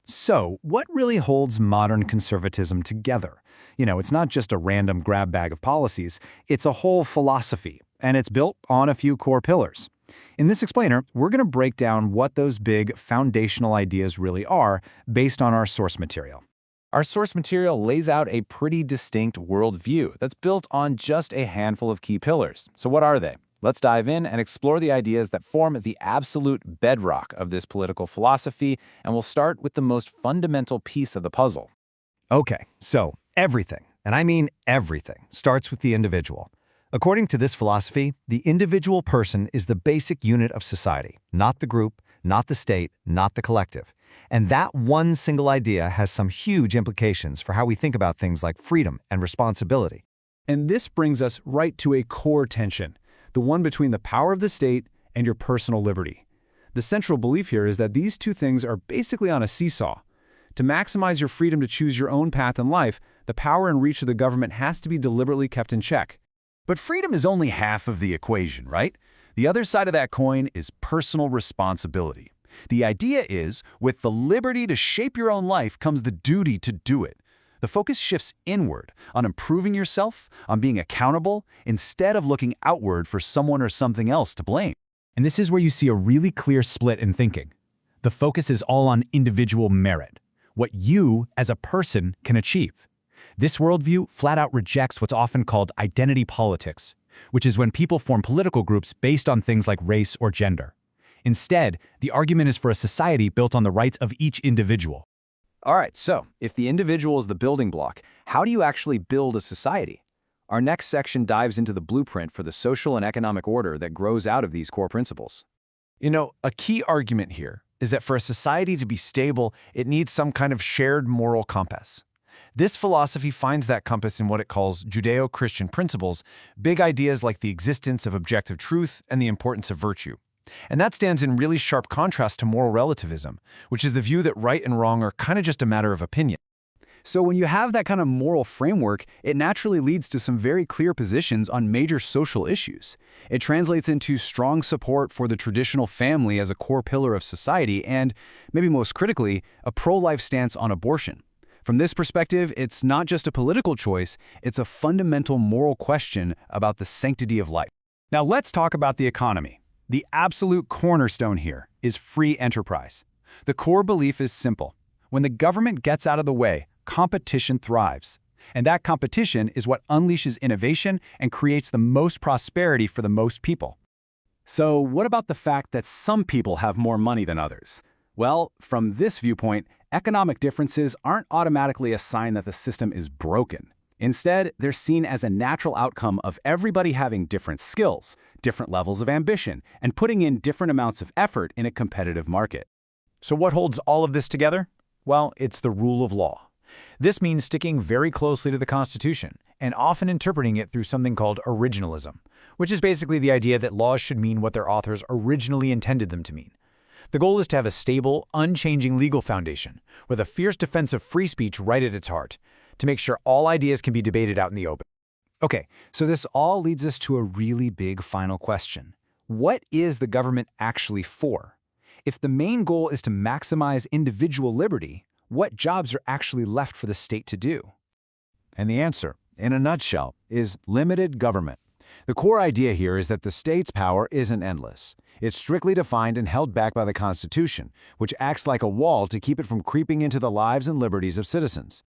So, what really holds modern conservatism together? It's not just a random grab bag of policies, it's a whole philosophy, and it's built on a few core pillars. In this explainer, we're going to break down what those big foundational ideas really are based on our source material. Our source material lays out a pretty distinct worldview that's built on just a handful of key pillars. So what are they? Let's dive in and explore the ideas that form the absolute bedrock of this political philosophy, and we'll start with the most fundamental piece of the puzzle. Okay, so everything, and I mean everything, starts with the individual. According to this philosophy, the individual person is the basic unit of society, not the group, not the state, not the collective. And that one single idea has some huge implications for how we think about things like freedom and responsibility. And this brings us right to a core tension, the one between the power of the state and your personal liberty. The central belief here is that these two things are basically on a seesaw. To maximize your freedom to choose your own path in life, the power and reach of the government has to be deliberately kept in check. But freedom is only half of the equation, right? The other side of that coin is personal responsibility. The idea is, with the liberty to shape your own life comes the duty to do it. The focus shifts inward, on improving yourself, on being accountable, instead of looking outward for someone or something else to blame. And this is where you see a really clear split in thinking. The focus is all on individual merit, what you, as a person, can achieve. This worldview flat out rejects what's often called identity politics, which is when people form political groups based on things like race or gender. Instead, the argument is for a society built on the rights of each individual. All right, so if the individual is the building block, how do you actually build a society? Our next section dives into the blueprint for the social and economic order that grows out of these core principles. A key argument here is that for a society to be stable, it needs some kind of shared moral compass. This philosophy finds that compass in what it calls Judeo-Christian principles, big ideas like the existence of objective truth and the importance of virtue. And that stands in really sharp contrast to moral relativism, which is the view that right and wrong are kind of just a matter of opinion. So when you have that kind of moral framework, it naturally leads to some very clear positions on major social issues. It translates into strong support for the traditional family as a core pillar of society and, maybe most critically, a pro-life stance on abortion. From this perspective, it's not just a political choice, it's a fundamental moral question about the sanctity of life. Now let's talk about the economy. The absolute cornerstone here is free enterprise. The core belief is simple. When the government gets out of the way, competition thrives. And that competition is what unleashes innovation and creates the most prosperity for the most people. So what about the fact that some people have more money than others? Well, from this viewpoint, economic differences aren't automatically a sign that the system is broken. Instead, they're seen as a natural outcome of everybody having different skills, different levels of ambition, and putting in different amounts of effort in a competitive market. So what holds all of this together? Well, it's the rule of law. This means sticking very closely to the Constitution and often interpreting it through something called originalism, which is basically the idea that laws should mean what their authors originally intended them to mean. The goal is to have a stable, unchanging legal foundation with a fierce defense of free speech right at its heart, to make sure all ideas can be debated out in the open. Okay, so this all leads us to a really big final question. What is the government actually for? If the main goal is to maximize individual liberty, what jobs are actually left for the state to do? And the answer, in a nutshell, is limited government. The core idea here is that the state's power isn't endless. It's strictly defined and held back by the Constitution, which acts like a wall to keep it from creeping into the lives and liberties of citizens.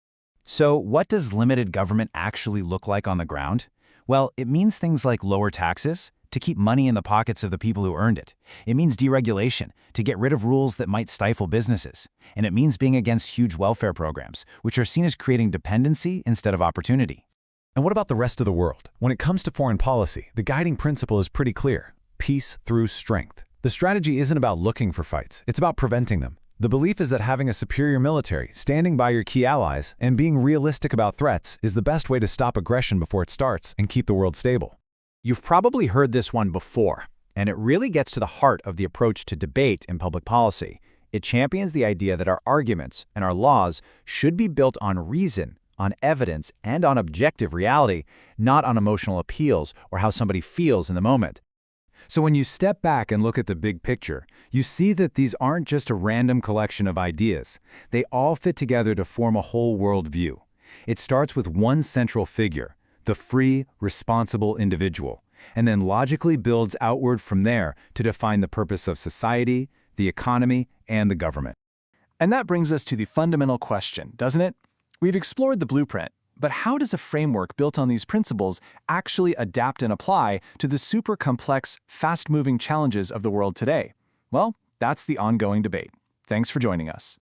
So what does limited government actually look like on the ground? Well, it means things like lower taxes, to keep money in the pockets of the people who earned it. It means deregulation, to get rid of rules that might stifle businesses. And it means being against huge welfare programs, which are seen as creating dependency instead of opportunity. And what about the rest of the world? When it comes to foreign policy, the guiding principle is pretty clear: peace through strength. The strategy isn't about looking for fights, it's about preventing them. The belief is that having a superior military, standing by your key allies, and being realistic about threats is the best way to stop aggression before it starts and keep the world stable. You've probably heard this one before, and it really gets to the heart of the approach to debate in public policy. It champions the idea that our arguments and our laws should be built on reason, on evidence, and on objective reality, not on emotional appeals or how somebody feels in the moment. So when you step back and look at the big picture, you see that these aren't just a random collection of ideas. They all fit together to form a whole worldview. It starts with one central figure, the free, responsible individual, and then logically builds outward from there to define the purpose of society, the economy, and the government. And that brings us to the fundamental question, doesn't it? We've explored the blueprint, but how does a framework built on these principles actually adapt and apply to the super complex, fast-moving challenges of the world today? Well, that's the ongoing debate. Thanks for joining us.